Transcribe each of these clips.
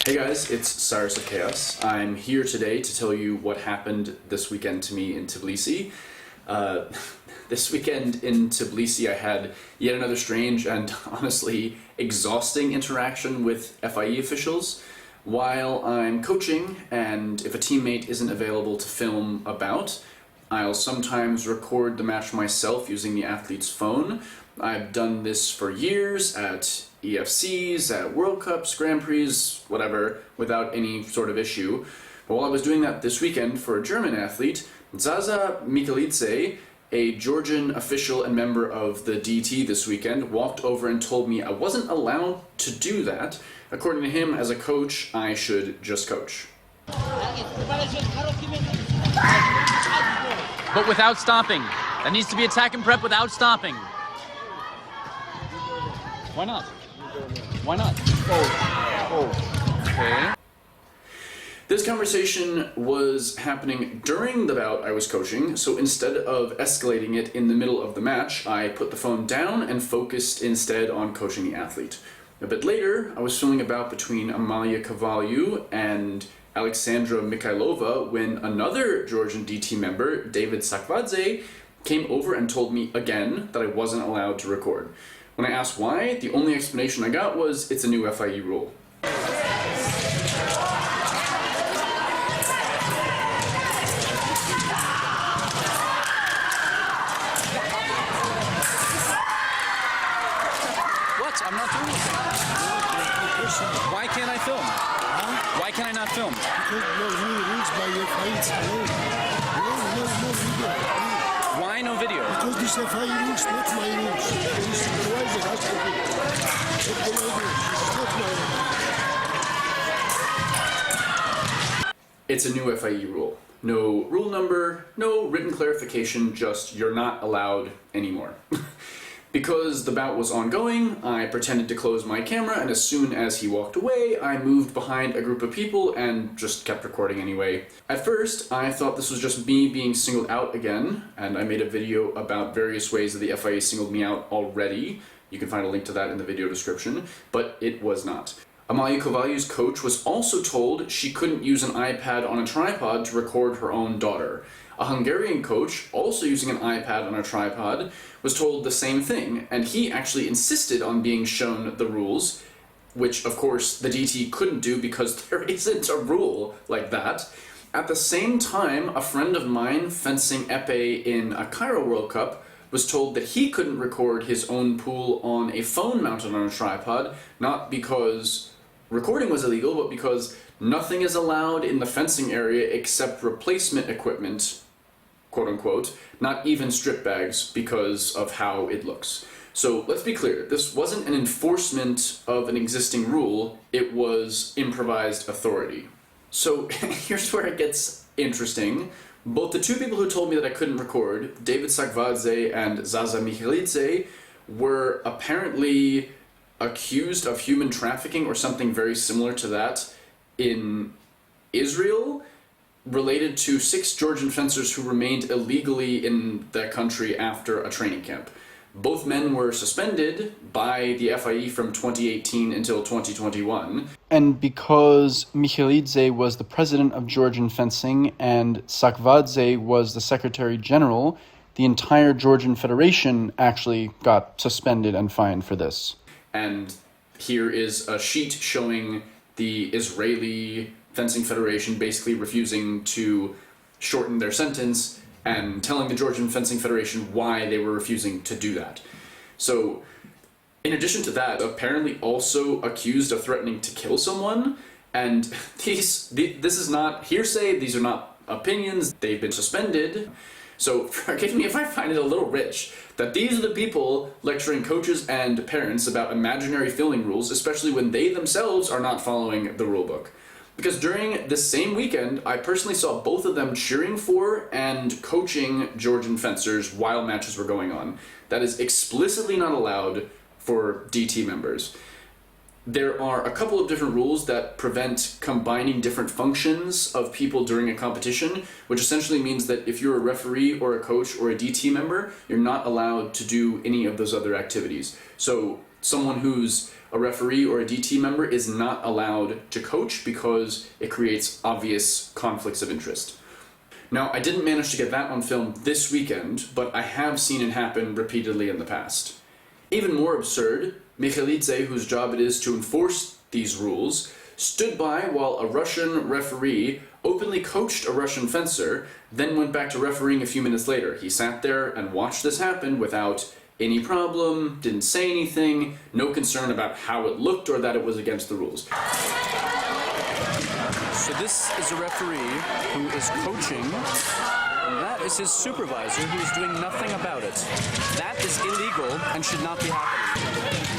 Hey guys, it's Cyrus of Chaos. I'm here today to tell you what happened this weekend to me in Tbilisi. This weekend in Tbilisi I had yet another strange and honestly exhausting interaction with FIE officials. While I'm coaching and if a teammate isn't available to film a bout, I'll sometimes record the match myself using the athlete's phone. I've done this for years at EFCs, at World Cups, Grand Prix, whatever, without any sort of issue. But while I was doing that this weekend for a German athlete, Zaza Mikelidze, a Georgian official and member of the DT this weekend, walked over and told me I wasn't allowed to do that. According to him, as a coach, I should just coach. But without stopping. That needs to be attack and prep without stopping. Why not? Why not? Okay. This conversation was happening during the bout I was coaching, so instead of escalating it in the middle of the match, I put the phone down and focused instead on coaching the athlete. A bit later, I was filming a bout between Amalia Kavaliu and Alexandra Mikhailova when another Georgian DT member, David Sakvadze, came over and told me again that I wasn't allowed to record. When I asked why, the only explanation I got was it's a new FIE rule. What? I'm not doing anything. Why can't I film? Huh? Why can I not film? Because no rules by your fights alone. No video. Why no video? Because this FIE rules, not my rules. This supervisor has to do. What can I do? This is not my rules. It's a new FIE rule. No rule number, no written clarification, just you're not allowed anymore. Because the bout was ongoing, I pretended to close my camera, and as soon as he walked away, I moved behind a group of people and just kept recording anyway. At first, I thought this was just me being singled out again, and I made a video about various ways that the FIA singled me out already. You can find a link to that in the video description, but it was not. Amalia Kovaliu's coach was also told she couldn't use an iPad on a tripod to record her own daughter. A Hungarian coach, also using an iPad on a tripod, was told the same thing, and he actually insisted on being shown the rules, which of course the DT couldn't do because there isn't a rule like that. At the same time, a friend of mine fencing épée in a Cairo World Cup was told that he couldn't record his own pool on a phone mounted on a tripod, not because recording was illegal, but because nothing is allowed in the fencing area except replacement equipment, quote unquote, not even strip bags because of how it looks. So let's be clear, this wasn't an enforcement of an existing rule, it was improvised authority. So here's where it gets interesting. Both the two people who told me that I couldn't record, David Sakvadze and Zaza Mikelidze, were apparently accused of human trafficking or something very similar to that in Israel, related to 6 Georgian fencers who remained illegally in that country after a training camp. Both men were suspended by the FIE from 2018 until 2021. And because Mikelidze was the president of Georgian fencing and Sakvadze was the secretary general, the entire Georgian Federation actually got suspended and fined for this. And here is a sheet showing the Israeli Fencing Federation basically refusing to shorten their sentence and telling the Georgian Fencing Federation why they were refusing to do that. So, in addition to that, apparently also accused of threatening to kill someone, and this is not hearsay, these are not opinions, they've been suspended. So forgive me if I find it a little rich that these are the people lecturing coaches and parents about imaginary filming rules, especially when they themselves are not following the rulebook. Because during this same weekend, I personally saw both of them cheering for and coaching Georgian fencers while matches were going on. That is explicitly not allowed for DT members. There are a couple of different rules that prevent combining different functions of people during a competition, which essentially means that if you're a referee or a coach or a DT member, you're not allowed to do any of those other activities. So someone who's a referee or a DT member is not allowed to coach because it creates obvious conflicts of interest. Now, I didn't manage to get that on film this weekend, but I have seen it happen repeatedly in the past. Even more absurd, Michelidze, whose job it is to enforce these rules, stood by while a Russian referee openly coached a Russian fencer, then went back to refereeing a few minutes later. He sat there and watched this happen without any problem, didn't say anything, no concern about how it looked or that it was against the rules. So this is a referee who is coaching, and that is his supervisor who is doing nothing about it. That is illegal and should not be happening.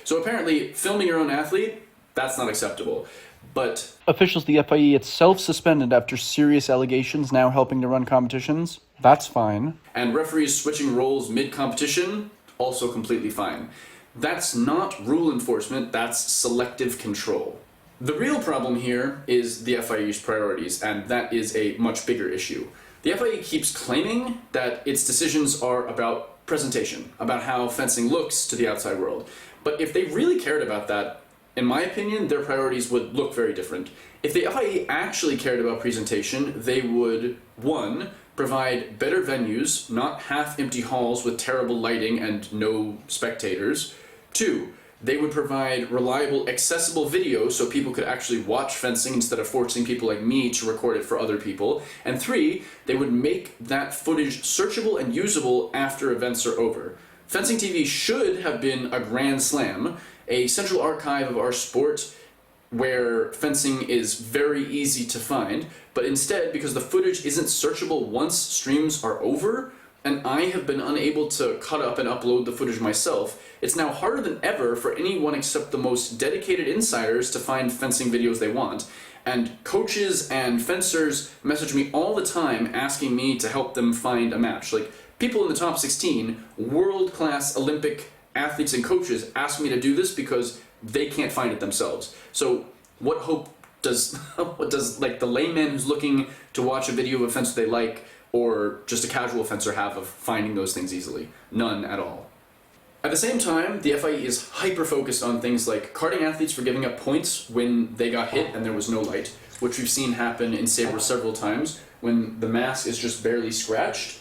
So apparently, filming your own athlete, that's not acceptable. But officials of the FIE itself suspended after serious allegations now helping to run competitions. That's fine. And referees switching roles mid-competition, also completely fine. That's not rule enforcement, that's selective control. The real problem here is the FIE's priorities, and that is a much bigger issue. The FIE keeps claiming that its decisions are about presentation, about how fencing looks to the outside world. But if they really cared about that, in my opinion, their priorities would look very different. If the FIE actually cared about presentation, they would, 1, provide better venues, not half-empty halls with terrible lighting and no spectators. 2, they would provide reliable, accessible video so people could actually watch fencing instead of forcing people like me to record it for other people. And 3, they would make that footage searchable and usable after events are over. Fencing TV should have been a grand slam, a central archive of our sport where fencing is very easy to find, but instead, because the footage isn't searchable once streams are over, and I have been unable to cut up and upload the footage myself, it's now harder than ever for anyone except the most dedicated insiders to find fencing videos they want. And coaches and fencers message me all the time asking me to help them find a match. Like, people in the top 16, world-class Olympic athletes and coaches ask me to do this because they can't find it themselves. So what hope does like the layman who's looking to watch a video of a fencer they like, or just a casual fencer, have of finding those things easily? None at all. At the same time, the FIE is hyper-focused on things like carding athletes for giving up points when they got hit and there was no light, which we've seen happen in sabre several times, when the mask is just barely scratched,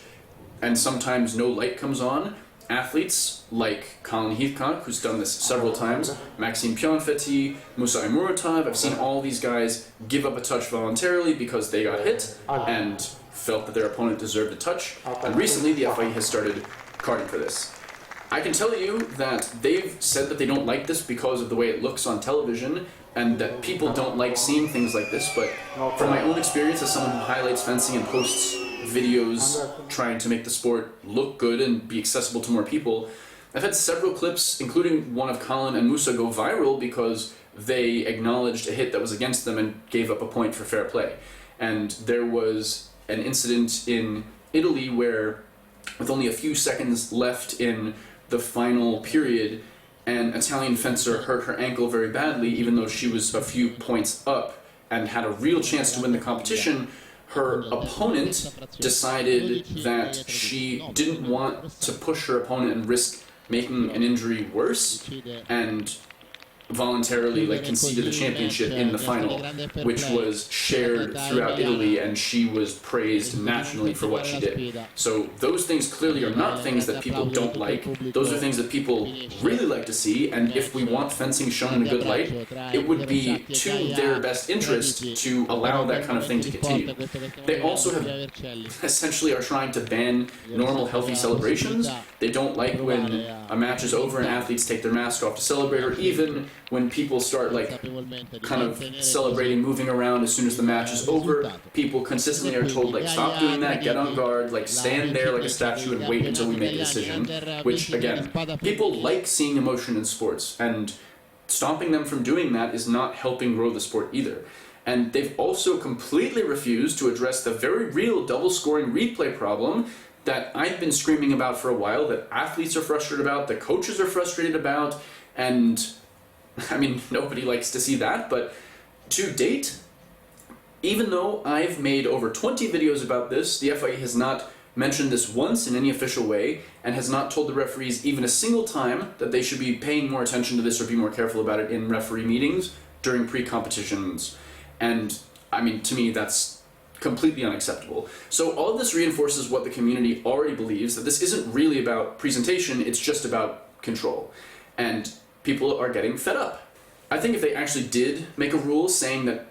and sometimes no light comes on. Athletes like Colin Heathcock, who's done this several times, Maxime Pionfetti, Musa Muratov, I've seen all these guys give up a touch voluntarily because they got hit and felt that their opponent deserved a touch, and recently the FIE has started carding for this. I can tell you that they've said that they don't like this because of the way it looks on television, and that people don't like seeing things like this, but from my own experience as someone who highlights fencing and posts videos trying to make the sport look good and be accessible to more people, I've had several clips, including one of Colin and Musa, go viral because they acknowledged a hit that was against them and gave up a point for fair play. And there was an incident in Italy where, with only a few seconds left in the final period, an Italian fencer hurt her ankle very badly, even though she was a few points up and had a real chance to win the competition. Her opponent decided that she didn't want to push her opponent and risk making an injury worse, and voluntarily conceded the championship in the final, which was shared throughout Italy, and she was praised nationally for what she did. So those things clearly are not things that people don't like. Those are things that people really like to see, and if we want fencing shown in a good light, it would be to their best interest to allow that kind of thing to continue. They also have essentially are trying to ban normal, healthy celebrations. They don't like when a match is over and athletes take their mask off to celebrate, or even when people start kind of celebrating, moving around as soon as the match is over. People consistently are told stop doing that, get on guard, stand there like a statue and wait until we make a decision, which again, people like seeing emotion in sports, and stopping them from doing that is not helping grow the sport either. And they've also completely refused to address the very real double scoring replay problem that I've been screaming about for a while, that athletes are frustrated about, that coaches are frustrated about, and I mean, nobody likes to see that, but to date, even though I've made over 20 videos about this, the FIE has not mentioned this once in any official way and has not told the referees even a single time that they should be paying more attention to this or be more careful about it in referee meetings during pre-competitions. And I mean, to me, that's completely unacceptable. So all of this reinforces what the community already believes, that this isn't really about presentation, it's just about control. And people are getting fed up. I think if they actually did make a rule saying that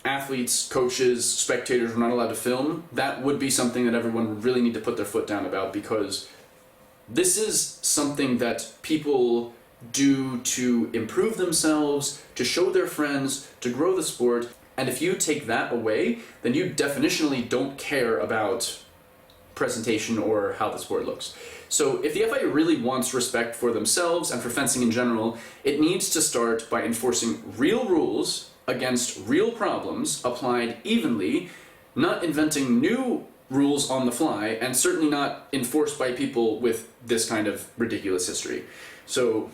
athletes, coaches, spectators were not allowed to film, that would be something that everyone would really need to put their foot down about, because this is something that people do to improve themselves, to show their friends, to grow the sport, and if you take that away, then you definitionally don't care about presentation or how the sport looks. So if the FIE really wants respect for themselves and for fencing in general, it needs to start by enforcing real rules against real problems applied evenly, not inventing new rules on the fly, and certainly not enforced by people with this kind of ridiculous history. So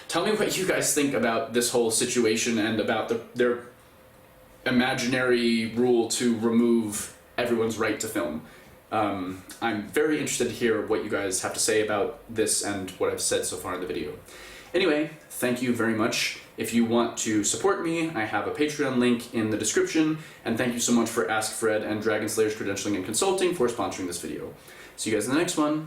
tell me what you guys think about this whole situation and about their imaginary rule to remove everyone's right to film. I'm very interested to hear what you guys have to say about this and what I've said so far in the video. Anyway, thank you very much. If you want to support me, I have a Patreon link in the description, and thank you so much for Ask Fred and Dragon Slayer's Credentialing and Consulting for sponsoring this video. See you guys in the next one.